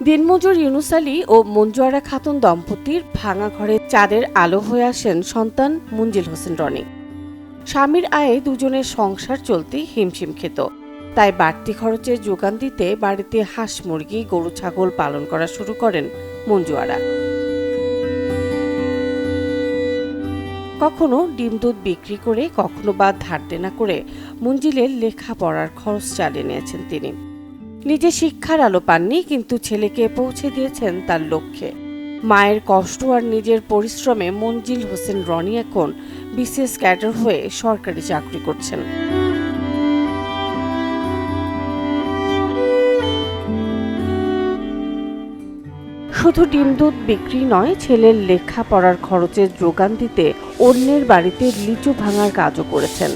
দিনমজুর ইউনুস আলী ও মঞ্জু আরা খাতুন দম্পতির ভাঙা ঘরে চাঁদের আলো হয়ে আসেন সন্তান মুনজিল হোসেন রনি। স্বামীর আয়ে দুজনের সংসার চলতে হিমশিম খেত, তাই বাড়তি খরচের যোগান দিতে বাড়িতে হাঁস মুরগি গরু ছাগল পালন করা শুরু করেন মঞ্জু আরা। কখনো ডিম দুধ বিক্রি করে, কখনো বা ধার দেনা করে মুনজিলের লেখাপড়ার খরচ চালিয়ে নিয়েছেন তিনি। নিজে শিক্ষার আলো পাননি, কিন্তু ছেলেকে পৌঁছে দিয়েছেন তার লক্ষ্যে। মায়ের কষ্ট আর নিজের পরিশ্রমে মঞ্জিল হোসেন রনি এখন বিসিএস ক্যাডার হয়ে সরকারি চাকরি করছেন। শুধু ডিম দুধ বিক্রি নয়, ছেলের লেখাপড়ার খরচের যোগান দিতে অন্যের বাড়িতে লিচু ভাঙার কাজও করেছেন।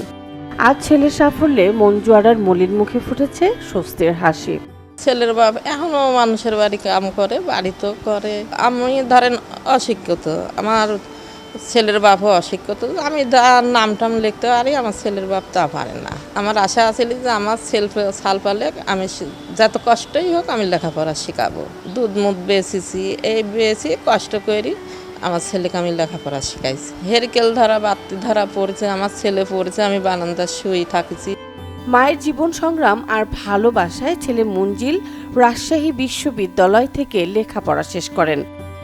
আজ ছেলের সাফল্যে মঞ্জু আরার মলিন মুখে ফুটেছে স্বস্তির হাসি। ছেলের বাপ এখনো মানুষের বাড়ি কাম করে, বাড়িতেও করে। আমি ধরেন অশিক্ষিত, আমার ছেলের বাপও অশিক্ষিত। আমি নাম টাম লিখতে পারি, আমার ছেলের বাপ তা পারে না। আমার আশা আছিল যে আমার ছাল পালে আমি যত কষ্টই হোক আমি লেখাপড়া শেখাবো। দুধ মুধ বেচেছি, এই বেচি কষ্ট করি আমার ছেলেকে আমি লেখাপড়া শিখাইছি। হেরকেল ধরা বাতি ধরা পড়েছে, আমার ছেলে পড়েছে, আমি বারান্দায় শুয়ে থাকছি। মায়ের জীবন সংগ্রাম আর ভালোবাসায় ছেলে মঞ্জিল রাজশাহী বিশ্ববিদ্যালয় থেকে লেখাপড়া শেষ করেন।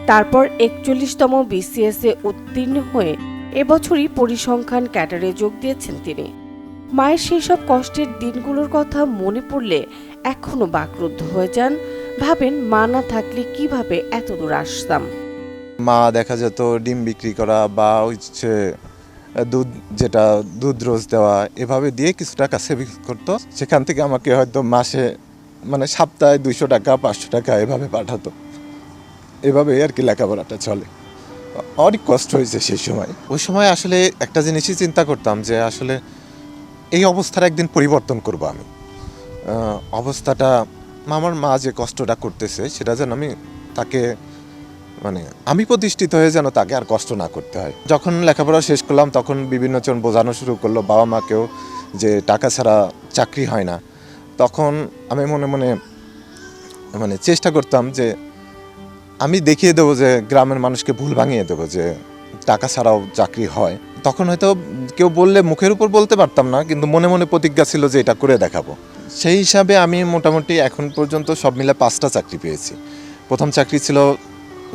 তারপর ৪১তম বিসিএসে উত্তীর্ণ হয়ে এবছরই পরিসংখ্যান ক্যাডারে যোগ দিয়েছেন তিনি। মায়ের সেই সব কষ্টের দিনগুলোর কথা মনে পড়লে এখনো বাকরুদ্ধ হয়ে যান, ভাবেন মা না থাকলে কিভাবে এত দূর আসতাম। মা দেখা যেত ডিম বিক্রি করা বা হচ্ছে দুধ রোজ দেওয়া, এভাবে দিয়ে কিছু টাকা সেভিং করতো। সেখান থেকে আমাকে হয়তো মাসে সপ্তাহে 200 টাকা 500 টাকা এভাবে পাঠাতো। এভাবে আর কি লেখাপড়াটা চলে। অনেক কষ্ট হয়েছে সেই সময়। ওই সময় আসলে একটা জিনিসই চিন্তা করতাম যে আসলে এই অবস্থার একদিন পরিবর্তন করব আমি। অবস্থাটা আমার মা যে কষ্টটা করতেছে সেটা যেন আমি তাকে আমি প্রতিষ্ঠিত হয়ে যেন তাকে আর কষ্ট না করতে হয়। যখন লেখাপড়া শেষ করলাম তখন বিভিন্ন জন বোঝানো শুরু করলো বাবা মাকেও যে টাকা ছাড়া চাকরি হয় না। তখন আমি মনে মনে চেষ্টা করতাম যে আমি দেখিয়ে দেবো যে গ্রামের মানুষকে ভুল ভাঙিয়ে দেবো যে টাকা ছাড়াও চাকরি হয়। তখন হয়তো কেউ বললে মুখের উপর বলতে পারতাম না, কিন্তু মনে মনে প্রতিজ্ঞা ছিল যে এটা করে দেখাবো। সেই হিসাবে আমি মোটামুটি এখন পর্যন্ত সব মিলে 5টা চাকরি পেয়েছি। প্রথম চাকরি ছিল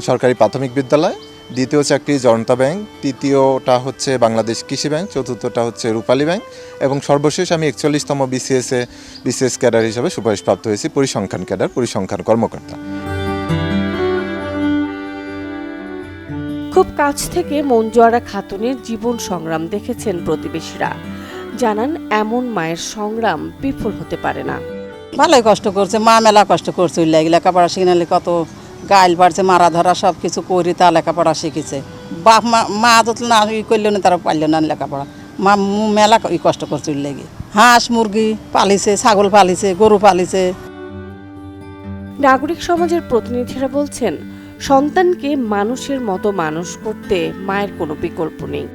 সরকারি প্রাথমিক বিদ্যালয়, দ্বিতীয় চাকরি জনতা ব্যাংক, তৃতীয়টা হচ্ছে বাংলাদেশ কৃষি ব্যাংক, চতুর্থটা হচ্ছে রূপালী ব্যাংক এবং সর্বশেষ আমি ৪১তম বিসিএস ক্যাডার হিসাবে সুপারিশপ্রাপ্ত হয়েছি, পরিসংখ্যান ক্যাডার, পরিসংখ্যান কর্মকর্তা। খুব কাছ থেকে মঞ্জু আরা খাতুনের জীবন সংগ্রাম দেখেছেন প্রতিবেশীরা। জানান এমন মায়ের সংগ্রাম বিফল হতে পারে না। ভালোই কষ্ট করছে মা, মেলা কষ্ট করছে। লেখাপড়া শিখালে কত গাইল বাড়ছে, মারা ধরা সব কিছু করি তা লেখাপড়া শিখেছে। বাপ মা যত না করলো না তারা পারল না লেখাপড়া। মা মেলা কষ্ট করছে। লেগে হাঁস মুরগি পালিছে, ছাগল পালিছে, গরু পালিছে। নাগরিক সমাজের প্রতিনিধিরা বলছেন সন্তানকে মানুষের মতো মানুষ করতে মায়ের কোনো বিকল্প নেই।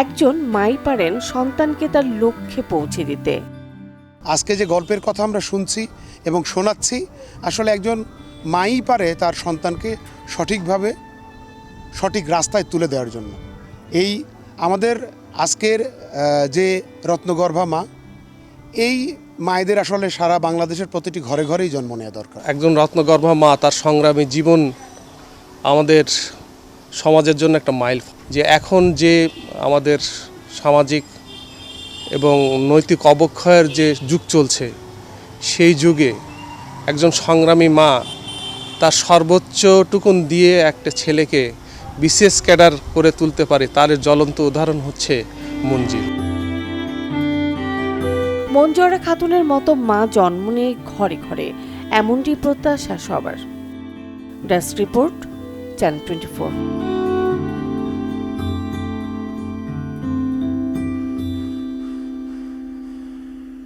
একজন মাই পারেন সন্তানকে তার লক্ষ্যে পৌঁছে দিতে। আজকে যে গল্পের কথা আমরা শুনছি এবং শোনাচ্ছি, আসলে একজন মাই পারে তার সন্তানকে সঠিকভাবে সঠিক রাস্তায় তুলে দেওয়ার জন্য। এই আমাদের আজকের যে রত্নগর্ভা মা, এই মায়েদের আসলে সারা বাংলাদেশের প্রতিটি ঘরে ঘরেই জন্ম নেওয়া দরকার। একজন রত্নগর্ভা মা তার সংগ্রামী জীবন আমাদের সমাজের জন্য একটা মাইল। যে এখন যে আমাদের সামাজিক এবং নৈতিক অবক্ষয়ের যে যুগ চলছে, সেই যুগে একজন সংগ্রামী মা তার সর্বোচ্চটুকুন দিয়ে একটা ছেলেকে বিসিএস ক্যাডার করে তুলতে পারে, তার জ্বলন্ত উদাহরণ হচ্ছে মঞ্জিল। মঞ্জু আরা খাতুনের মতো মা জন্ম নিয়ে ঘরে ঘরে, এমনটি প্রত্যাশা সবার। Desk report, channel 24।